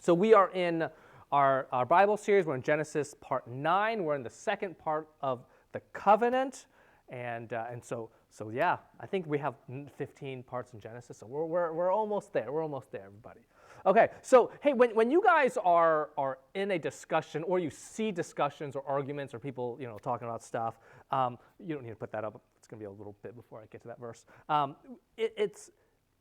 So we are in our Bible series. We're in Genesis part 9. We're in the second part of the covenant. And so yeah, I think we have 15 parts in Genesis. So we're almost there. We're almost there, everybody. Okay, so hey, when you guys are in a discussion, or you see discussions or arguments or people talking about stuff, you don't need to put that up. It's going to be a little bit before I get to that verse.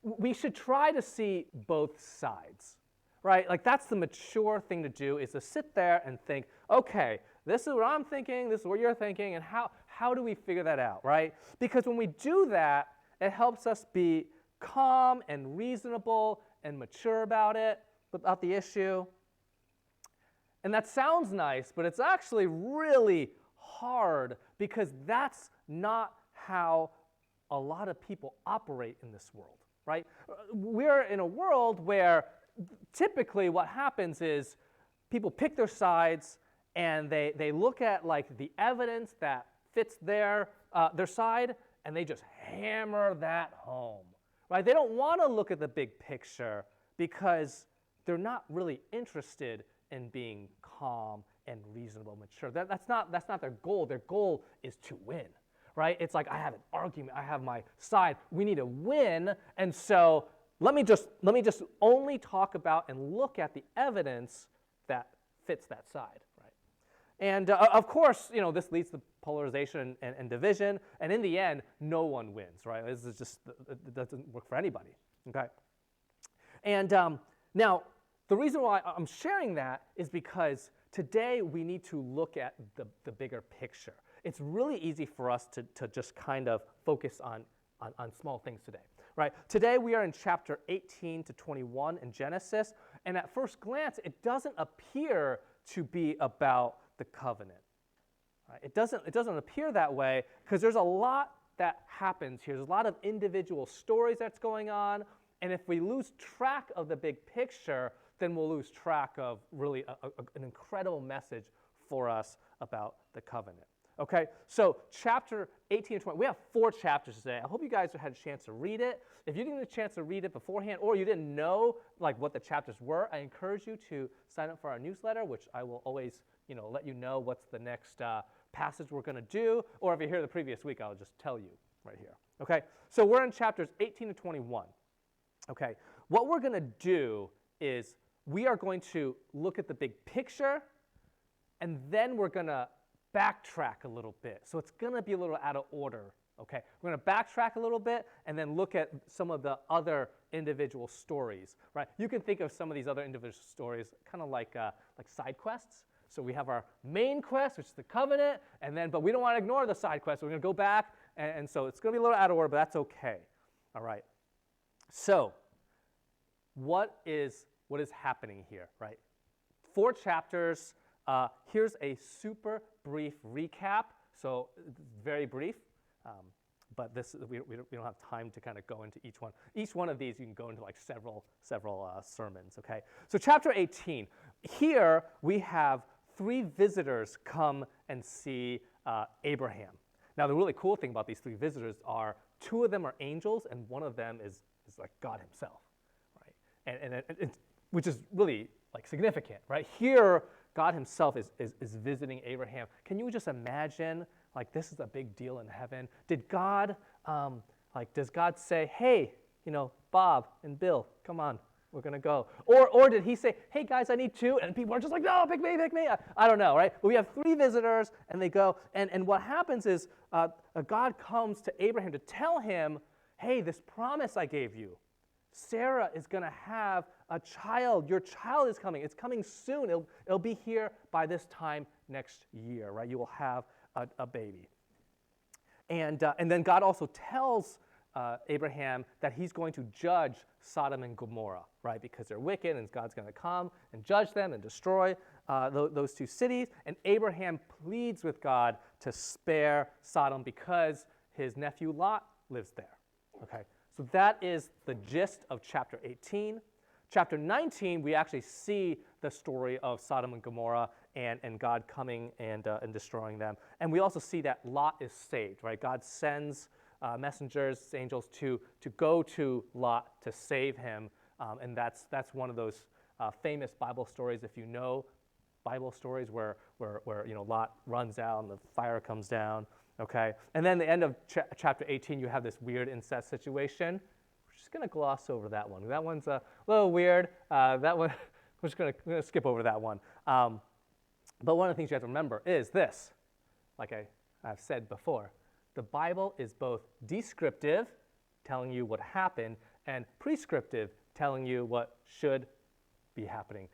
We should try to see both sides. Right? Like that's the mature thing to do, is to sit there and think, okay, this is what I'm thinking, this is what you're thinking, and how do we figure that out, right? Because when we do that, it helps us be calm and reasonable and mature about the issue. And that sounds nice, but it's actually really hard, because that's not how a lot of people operate in this world, right? We're in a world where typically what happens is people pick their sides, and they look at like the evidence that fits their side, and they just hammer that home, right? They don't want to look at the big picture, because they're not really interested in being calm and reasonable, mature. That's not their goal. Their goal is to win, right? It's like, I have an argument, I have my side, we need to win, and so let me just only talk about and look at the evidence that fits that side, right? And of course, this leads to polarization and division, and in the end, no one wins, right? This is just, it doesn't work for anybody, okay? And now, the reason why I'm sharing that is because today we need to look at the bigger picture. It's really easy for us to just kind of focus on small things today. Right? Today we are in chapter 18 to 21 in Genesis, and at first glance it doesn't appear to be about the covenant. Right? It doesn't appear that way, because there's a lot that happens here. There's a lot of individual stories that's going on, and if we lose track of the big picture, then we'll lose track of really an incredible message for us about the covenant. Okay, so chapter 18 and 20, we have 4 chapters today. I hope you guys had a chance to read it. If you didn't get a chance to read it beforehand, or you didn't know like what the chapters were, I encourage you to sign up for our newsletter, which I will always let you know what's the next passage we're going to do. Or if you're here the previous week, I'll just tell you right here. Okay, so we're in chapters 18 to 21. Okay, what we're going to do is we are going to look at the big picture, and then we're going to backtrack a little bit. So it's going to be a little out of order, okay? We're going to backtrack a little bit and then look at some of the other individual stories, right? You can think of some of these other individual stories kind of like side quests. So we have our main quest, which is the covenant, but we don't want to ignore the side quest. So we're going to go back, and so it's going to be a little out of order, but that's okay. All right. So what is happening here, right? 4 chapters. Here's a super brief recap. So very brief, but we don't have time to kind of go into each one. Each one of these you can go into like several sermons. Okay. So chapter 18. Here we have 3 visitors come and see Abraham. Now the really cool thing about these 3 visitors are 2 of them are angels, and one of them is like God Himself, right? And which is really like significant, right? Here, God Himself is visiting Abraham. Can you just imagine, like, this is a big deal in heaven? Did God, does God say, hey, Bob and Bill, come on, we're going to go? Or did He say, hey, guys, I need 2? And people are just like, no, pick me. I don't know, right? But we have 3 visitors, and they go. And what happens is God comes to Abraham to tell him, hey, this promise I gave you, Sarah is going to have a child. Your child is coming. It's coming soon. It'll be here by this time next year, right? You will have a baby. And then God also tells Abraham that He's going to judge Sodom and Gomorrah, right? Because they're wicked, and God's going to come and judge them and destroy those 2 cities. And Abraham pleads with God to spare Sodom because his nephew Lot lives there, okay? So that is the gist of chapter 18. Chapter 19, we actually see the story of Sodom and Gomorrah and God coming and destroying them. And we also see that Lot is saved, right? God sends messengers, angels, to go to Lot to save him. And that's one of those famous Bible stories, if you know Bible stories where Lot runs out and the fire comes down. Okay, and then the end of chapter 18, you have this weird incest situation. We're just going to gloss over that one. That one's a little weird. That one, we're just going to skip over that one. But one of the things you have to remember is this, like I've said before, the Bible is both descriptive, telling you what happened, and prescriptive, telling you what should be happening.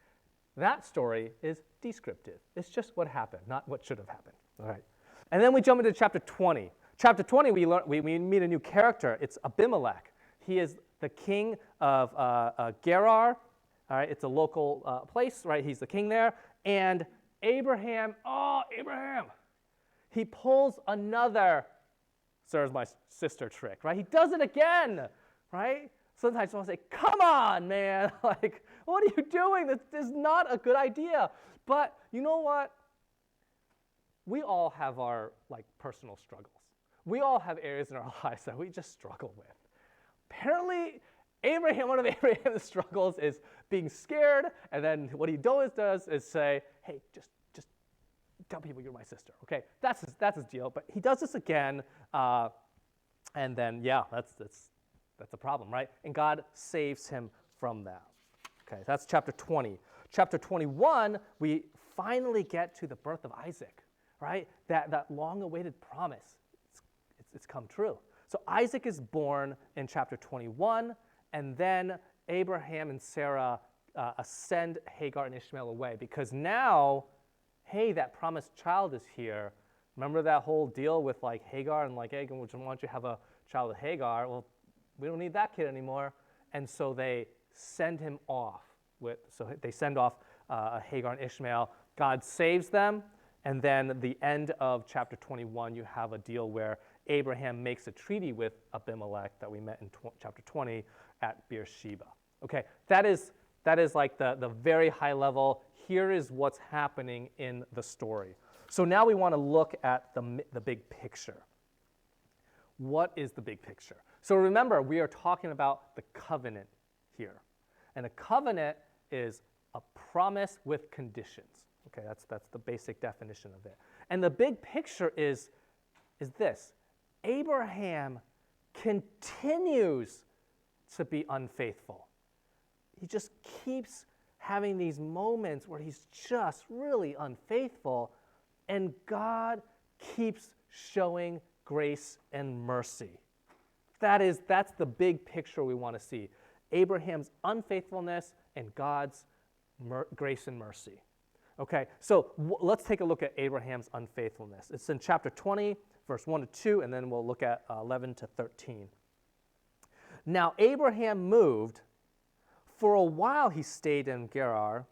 That story is descriptive. It's just what happened, not what should have happened. All right. And then we jump into chapter 20. Chapter 20, we meet a new character. It's Abimelech. He is the king of Gerar. All right, it's a local place, right? He's the king there. And Abraham, he pulls another "serves my sister" trick, right? He does it again, right? Sometimes I want to say, come on, man. Like, what are you doing? This is not a good idea. But you know what? We all have our personal struggles. We all have areas in our lives that we just struggle with. Apparently, one of Abraham's struggles is being scared, and then what he always does is say, hey, just tell people you're my sister, okay? That's his deal, but he does this again, and then, that's a problem, right? And God saves him from that. Okay, that's chapter 20. Chapter 21, we finally get to the birth of Isaac, right? That long-awaited promise, it's come true. So Isaac is born in chapter 21, and then Abraham and Sarah send Hagar and Ishmael away because now, hey, that promised child is here. Remember that whole deal with Hagar and hey, why don't you have a child with Hagar? Well, we don't need that kid anymore. And so they send him off. They send off Hagar and Ishmael. God saves them. And then at the end of chapter 21, you have a deal where Abraham makes a treaty with Abimelech that we met in chapter 20 at Beersheba. Okay, that is the very high level. Here is what's happening in the story. So now we want to look at the big picture. What is the big picture? So remember, we are talking about the covenant here. And a covenant is a promise with conditions. Okay, that's the basic definition of it. And the big picture is this. Abraham continues to be unfaithful. He just keeps having these moments where he's just really unfaithful, and God keeps showing grace and mercy. That's the big picture we want to see. Abraham's unfaithfulness and God's grace and mercy. Okay, so let's take a look at Abraham's unfaithfulness. It's in chapter 20, verse 1 to 2, and then we'll look at 11 to 13. Now Abraham moved. For a while he stayed in Gerar.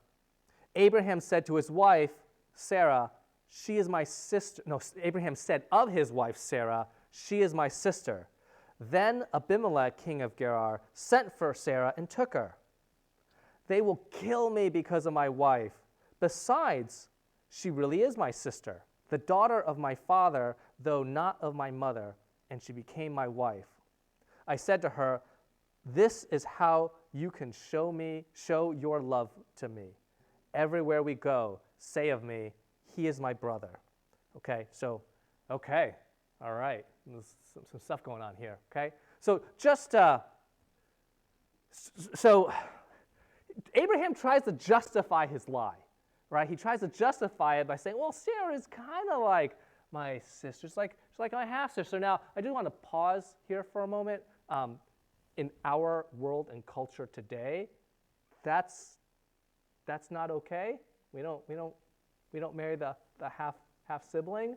Abraham said to his wife, Sarah, she is my sister. No, Abraham said of his wife, Sarah, she is my sister. Then Abimelech, king of Gerar, sent for Sarah and took her. They will kill me because of my wife. Besides, she really is my sister, the daughter of my father, though not of my mother, and she became my wife. I said to her, this is how you can show your love to me. Everywhere we go, say of me, he is my brother. Okay, all right. There's some stuff going on here, okay? So so Abraham tries to justify his lie, right? He tries to justify it by saying, well, Sarah is kind of like my sister. She's like my half-sister. Now, I do want to pause here for a moment. In our world and culture today, that's not okay. We don't marry the half sibling.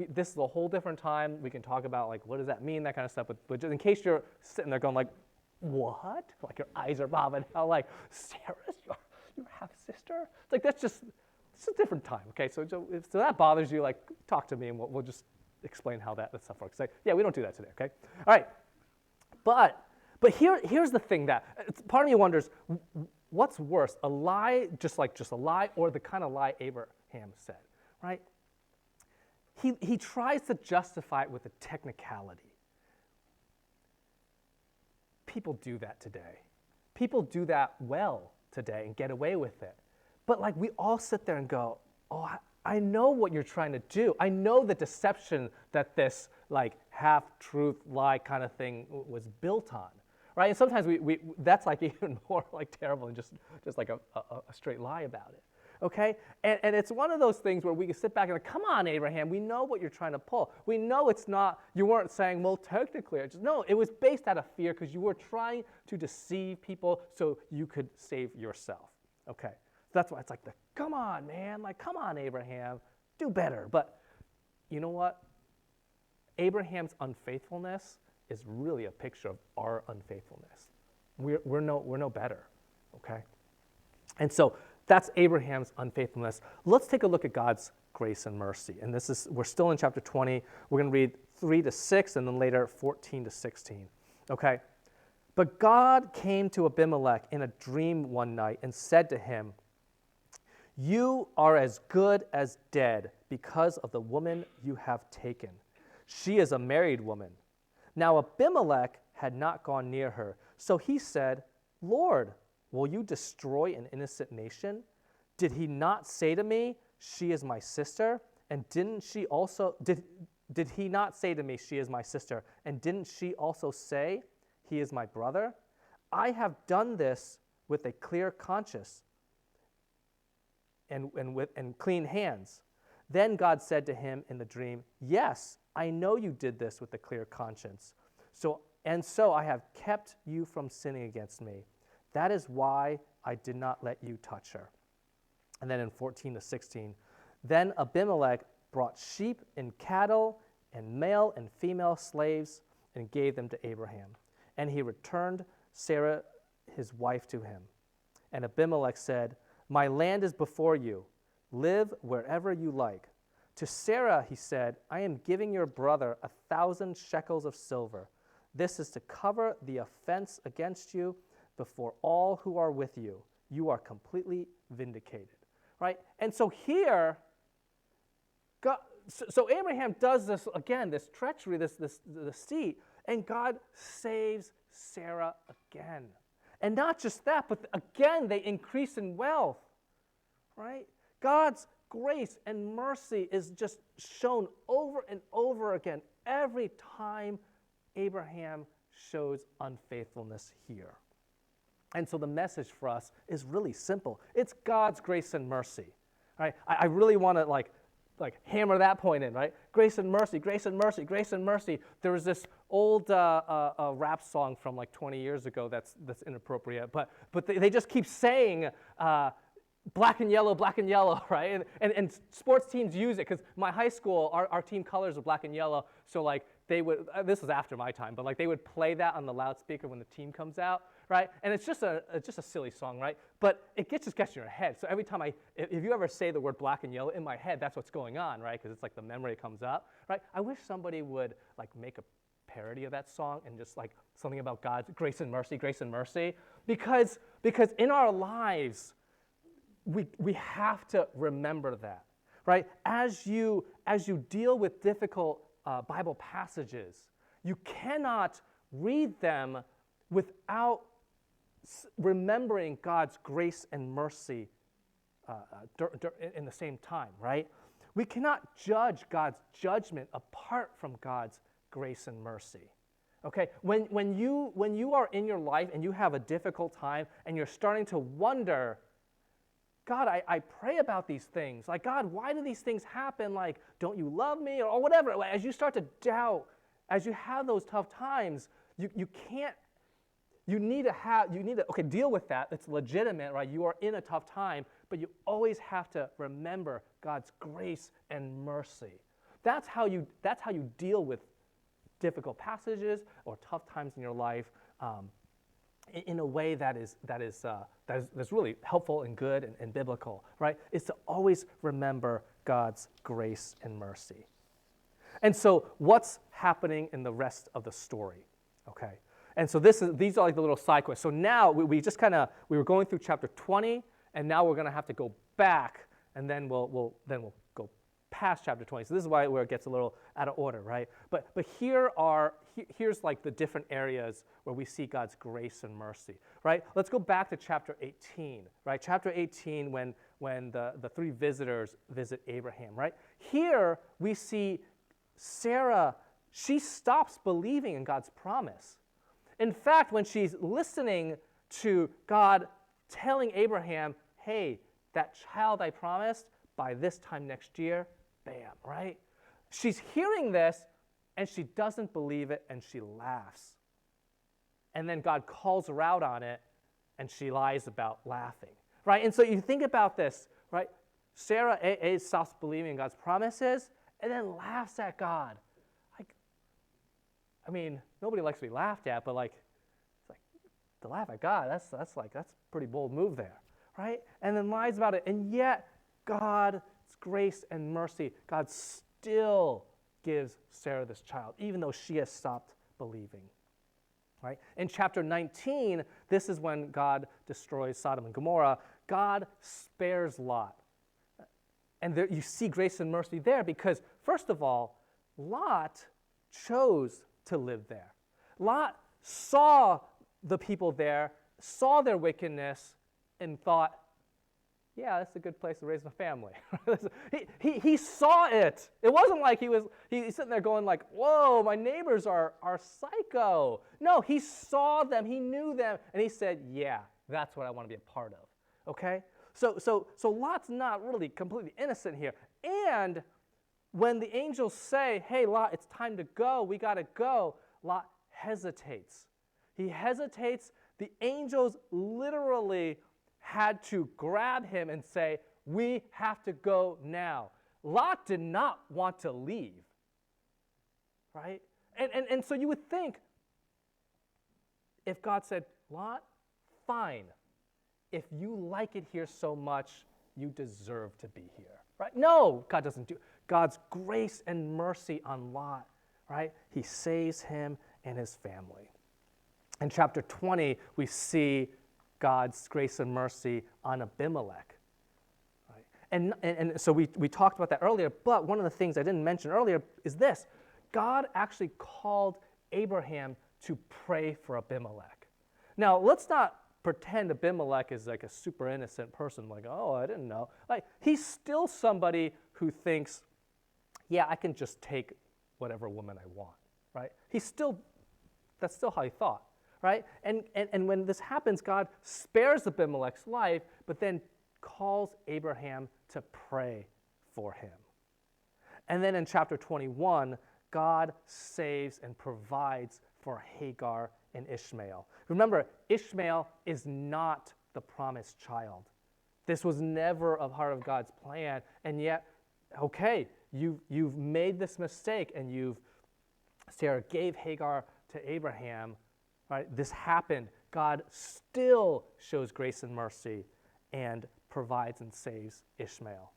This is a whole different time. We can talk about what does that mean, that kind of stuff. But just in case you're sitting there going what? Your eyes are bobbing out. Sarah's your half sister? It's it's a different time. Okay, so if that bothers you, talk to me and we'll just explain how that stuff works. We don't do that today. Okay, all right. But here's the thing that part of me wonders, what's worse, a lie, just a lie, or the kind of lie Abraham said, right? He tries to justify it with a technicality. People do that today. People do that well today and get away with it. But like we all sit there and go, oh, I know what you're trying to do. I know the deception that this like half-truth lie kind of thing was built on, right? And sometimes we that's like even more like terrible than just like a straight lie about it, okay? And it's one of those things where we can sit back and like, come on, Abraham, we know what you're trying to pull. We know it's not, you weren't saying, well, technically, no, it was based out of fear because you were trying to deceive people so you could save yourself, okay? That's why it's like, come on, man, like, come on, Abraham, do better. But you know what? Abraham's unfaithfulness is really a picture of our unfaithfulness. We're no better, okay? And so that's Abraham's unfaithfulness. Let's take a look at God's grace and mercy. And we're still in chapter 20. We're going to read 3 to 6 and then later 14 to 16, okay? But God came to Abimelech in a dream one night and said to him, "You are as good as dead because of the woman you have taken. She is a married woman." Now Abimelech had not gone near her, so he said, "Lord, will you destroy an innocent nation? Did he not say to me, 'She is my sister'? And didn't she also did he not say to me, 'She is my sister'? And didn't she also say, 'He is my brother'? I have done this with a clear conscience and clean hands." Then God said to him in the dream, "Yes, I know you did this with a clear conscience. So I have kept you from sinning against me. That is why I did not let you touch her." And then in 14 to 16, then Abimelech brought sheep and cattle and male and female slaves and gave them to Abraham. And he returned Sarah, his wife, to him. And Abimelech said, "My land is before you. Live wherever you like." To Sarah he said, "I am giving your brother 1,000 shekels of silver. This is to cover the offense against you before all who are with you. You are completely vindicated." Right? And so here, so Abraham does this again, this treachery, this deceit, and God saves Sarah again. And not just that, but again, they increase in wealth. Right? God's grace and mercy is just shown over and over again every time Abraham shows unfaithfulness here. And so the message for us is really simple. It's God's grace and mercy. Right? I really want to like hammer that point in, right? Grace and mercy, grace and mercy, grace and mercy. There was this old rap song from like 20 years ago that's inappropriate, but they just keep saying black and yellow, right? And sports teams use it because my high school, our team colors are black and yellow. So like they would, this was after my time, but like they would play that on the loudspeaker when the team comes out, right? And it's just a silly song, right? But it just gets in your head. So every time if you ever say the word black and yellow, in my head, that's what's going on, right? Because it's like the memory comes up, right? I wish somebody would like make a parody of that song and just like something about God's grace and mercy, because in our lives, we have to remember that, right? As you deal with difficult Bible passages, you cannot read them without remembering God's grace and mercy in the same time, right? We cannot judge God's judgment apart from God's grace and mercy. Okay, when you are in your life and you have a difficult time and you're starting to wonder, God, I pray about these things. Like, God, why do these things happen? Like, don't you love me? Or whatever. As you start to doubt, as you have those tough times, you need to deal with that. It's legitimate, right? You are in a tough time, but you always have to remember God's grace and mercy. That's how you deal with difficult passages or tough times in your life. In a way that is really helpful and good and biblical, right? Is to always remember God's grace and mercy. And so what's happening in the rest of the story, okay? And so these are like the little side quests. So now we were going through chapter 20, and now we're going to have to go back, and then we'll go past chapter 20. So this is where it gets a little out of order, right? But here's like the different areas where we see God's grace and mercy, right? Let's go back to chapter 18, right? Chapter 18 when the three visitors visit Abraham, right? Here we see Sarah, she stops believing in God's promise. In fact, when she's listening to God telling Abraham, hey, that child I promised, by this time next year, bam, right? She's hearing this, and she doesn't believe it, and she laughs. And then God calls her out on it, and she lies about laughing, right? And so you think about this, right? Sarah stops believing in God's promises, and then laughs at God. I mean, nobody likes to be laughed at, but it's like to laugh at God, that's a pretty bold move there, right? And then lies about it, and yet God's grace and mercy, God still gives Sarah this child, even though she has stopped believing, right? In chapter 19, this is when God destroys Sodom and Gomorrah. God spares Lot. And there, you see grace and mercy there because, first of all, Lot chose to live there. Lot saw the people there, saw their wickedness, and thought, yeah, that's a good place to raise a family. he saw it. It wasn't like he's sitting there going like, whoa, my neighbors are psycho. No, he saw them, he knew them, and he said, yeah, that's what I want to be a part of, okay? So Lot's not really completely innocent here. And when the angels say, hey, Lot, it's time to go, we got to go, Lot hesitates. He hesitates. The angels literally had to grab him and say, we have to go now. Lot did not want to leave, right? And so you would think, if God said, Lot, fine. If you like it here so much, you deserve to be here, right? No, God doesn't do. God's grace and mercy on Lot, right? He saves him and his family. In chapter 20, we see God's grace and mercy on Abimelech, right? And so we talked about that earlier, but one of the things I didn't mention earlier is this. God actually called Abraham to pray for Abimelech. Now, let's not pretend Abimelech is like a super innocent person, like, oh, I didn't know. Like, he's still somebody who thinks, yeah, I can just take whatever woman I want, right? That's still how he thought, right? And when this happens, God spares Abimelech's life, but then calls Abraham to pray for him. And then in chapter 21, God saves and provides for Hagar and Ishmael. Remember, Ishmael is not the promised child. This was never a part of God's plan, and yet, okay, you've made this mistake, and Sarah gave Hagar to Abraham, right? This happened. God still shows grace and mercy and provides and saves Ishmael.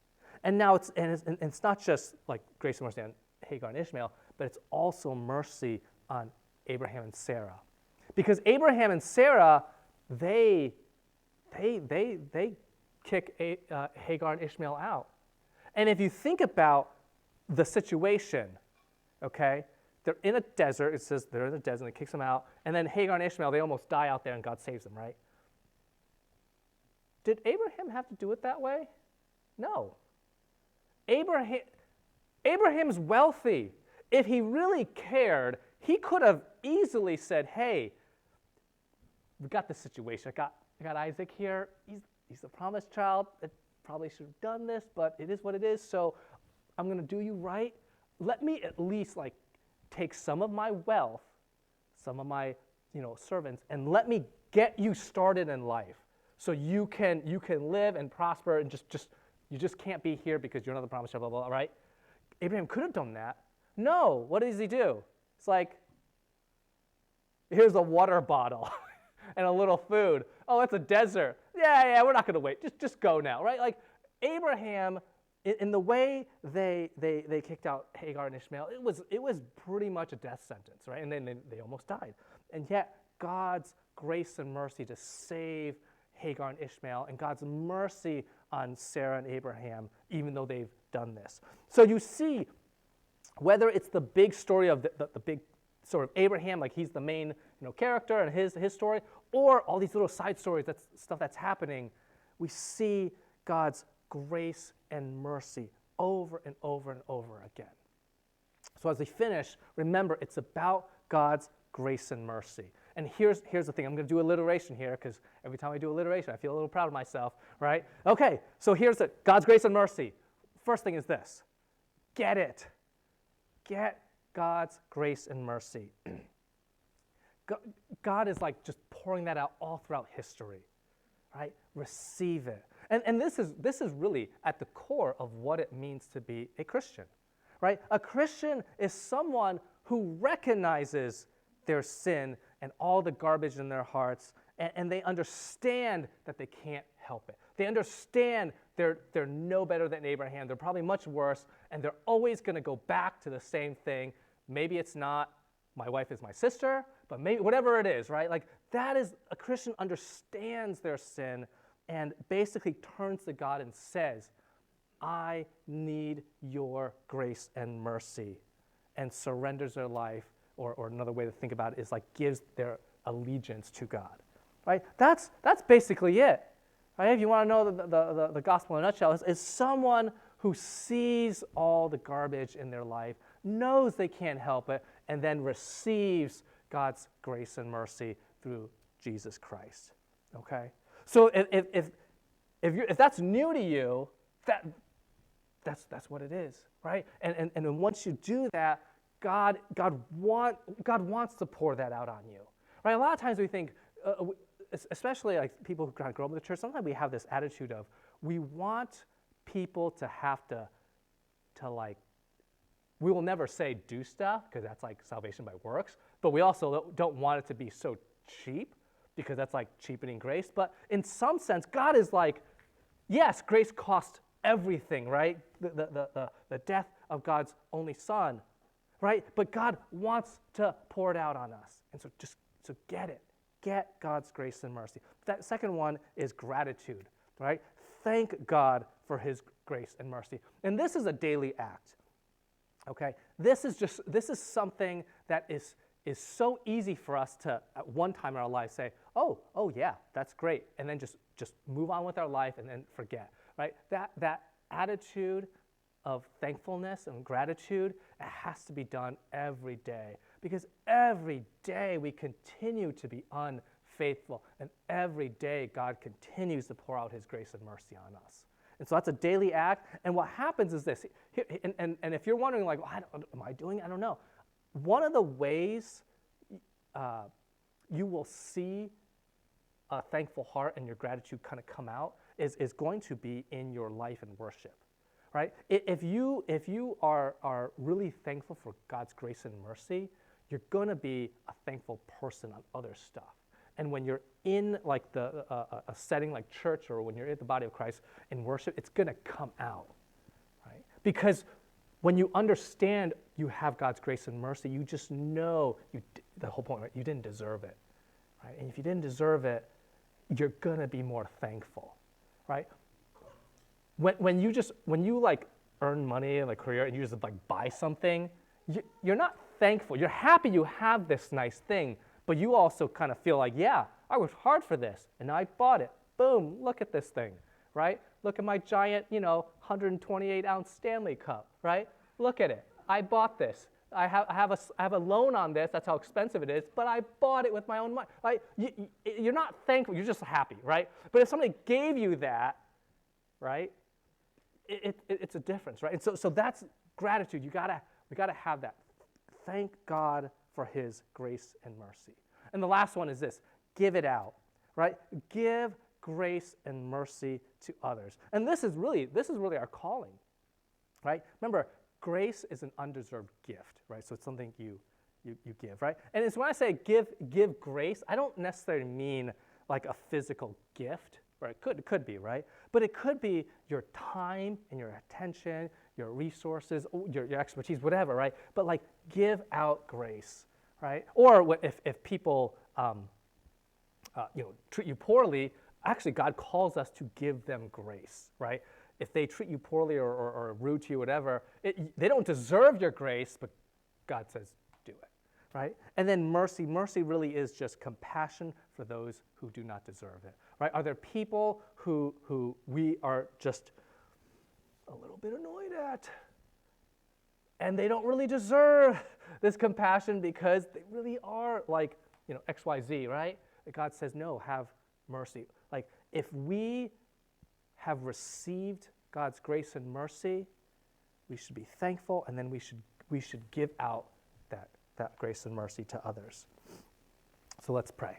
And now it's not just like grace and mercy on Hagar and Ishmael, but it's also mercy on Abraham and Sarah. Because Abraham and Sarah, they kick Hagar and Ishmael out. And if you think about the situation, okay, they're in a desert. It says they're in the desert, and it kicks them out. And then Hagar and Ishmael, they almost die out there, and God saves them, right? Did Abraham have to do it that way? No. Abraham's wealthy. If he really cared, he could have easily said, hey, we got this situation. I got Isaac here. He's the promised child. I probably should have done this, but it is what it is. So I'm going to do you right. Let me at least take some of my wealth, some of my servants, and let me get you started in life, so you can live and prosper, and you just can't be here because you're not the promised child. Blah blah blah. Right? Abraham could have done that. No. What does he do? It's like, here's a water bottle and a little food. Oh, it's a desert. Yeah, we're not going to wait. Just go now, right? Like Abraham, in the way they kicked out Hagar and Ishmael, it was pretty much a death sentence, right? And then they almost died. And yet God's grace and mercy to save Hagar and Ishmael, and God's mercy on Sarah and Abraham, even though they've done this. So you see, whether it's the big story of the big story of Abraham, like he's the main character and his story, or all these little side stories, that's stuff that's happening, we see God's grace and mercy over and over and over again. So as we finish, remember, it's about God's grace and mercy. And here's the thing. I'm going to do alliteration here because every time I do alliteration, I feel a little proud of myself, right? Okay, so here's it. God's grace and mercy. First thing is this. Get it. Get God's grace and mercy. God is like just pouring that out all throughout history, right? Receive it. And this is really at the core of what it means to be a Christian, right? A Christian is someone who recognizes their sin and all the garbage in their hearts, and they understand that they can't help it. They understand they're no better than Abraham. They're probably much worse, and they're always going to go back to the same thing. Maybe it's not my wife is my sister, but maybe whatever it is, right? Like that is, a Christian understands their sin and basically turns to God and says, I need your grace and mercy, and surrenders their life, or another way to think about it is like gives their allegiance to God, right? That's basically it, right? If you want to know the gospel in a nutshell, is someone who sees all the garbage in their life, knows they can't help it, and then receives God's grace and mercy through Jesus Christ, okay? So if that's new to you, that's what it is, right? And once you do that, God wants to pour that out on you, right? A lot of times we think, especially like people who kind of grow up in the church, sometimes we have this attitude of we want people to have to like, we will never say do stuff because that's like salvation by works, but we also don't want it to be so cheap because that's like cheapening grace. But in some sense, God is like, yes, grace costs everything, right? The death of God's only Son, right? But God wants to pour it out on us. And so get it. Get God's grace and mercy. That second one is gratitude, right? Thank God for his grace and mercy. And this is a daily act, okay? This is something that is so easy for us to, at one time in our life, say, oh yeah, that's great, and then just move on with our life and then forget, right? That attitude of thankfulness and gratitude, it has to be done every day, because every day we continue to be unfaithful, and every day God continues to pour out his grace and mercy on us. And so that's a daily act, and what happens is this, and if you're wondering like, well, am I doing it? I don't know. One of the ways you will see a thankful heart and your gratitude kind of come out is going to be in your life and worship, right? If you are really thankful for God's grace and mercy, you're going to be a thankful person on other stuff. And when you're in like a setting like church, or when you're in the body of Christ in worship, it's going to come out, right? Because when you understand you have God's grace and mercy, you just know the whole point, right? You didn't deserve it, right? And if you didn't deserve it, you're going to be more thankful, right? When you like earn money in a career and you just like buy something, you're not thankful. You're happy you have this nice thing, but you also kind of feel like, yeah, I worked hard for this, and I bought it. Boom, look at this thing, right? Look at my giant, 128-ounce Stanley Cup, right? Look at it. I bought this. I have a loan on this. That's how expensive it is, but I bought it with my own money. Right? You're not thankful. You're just happy, right? But if somebody gave you that, right, it's a difference, right? And so that's gratitude. We gotta have that. Thank God for his grace and mercy. And the last one is this: give it out, right? Give grace and mercy to others. And this is really our calling, right? Remember, grace is an undeserved gift, right? So it's something you give, right? And it's when I say give grace, I don't necessarily mean like a physical gift, right? It could be, right? But it could be your time and your attention, your resources, your expertise, whatever, right? But like give out grace, right? Or if people treat you poorly, actually, God calls us to give them grace, right? If they treat you poorly or rude to you, whatever, they don't deserve your grace, but God says, do it, right? And then mercy. Mercy really is just compassion for those who do not deserve it, right? Are there people who we are just a little bit annoyed at? And they don't really deserve this compassion because they really are like, XYZ, right? God says, no, have mercy. Like, if we have received God's grace and mercy, we should be thankful, and then we should give out that grace and mercy to others. So let's pray.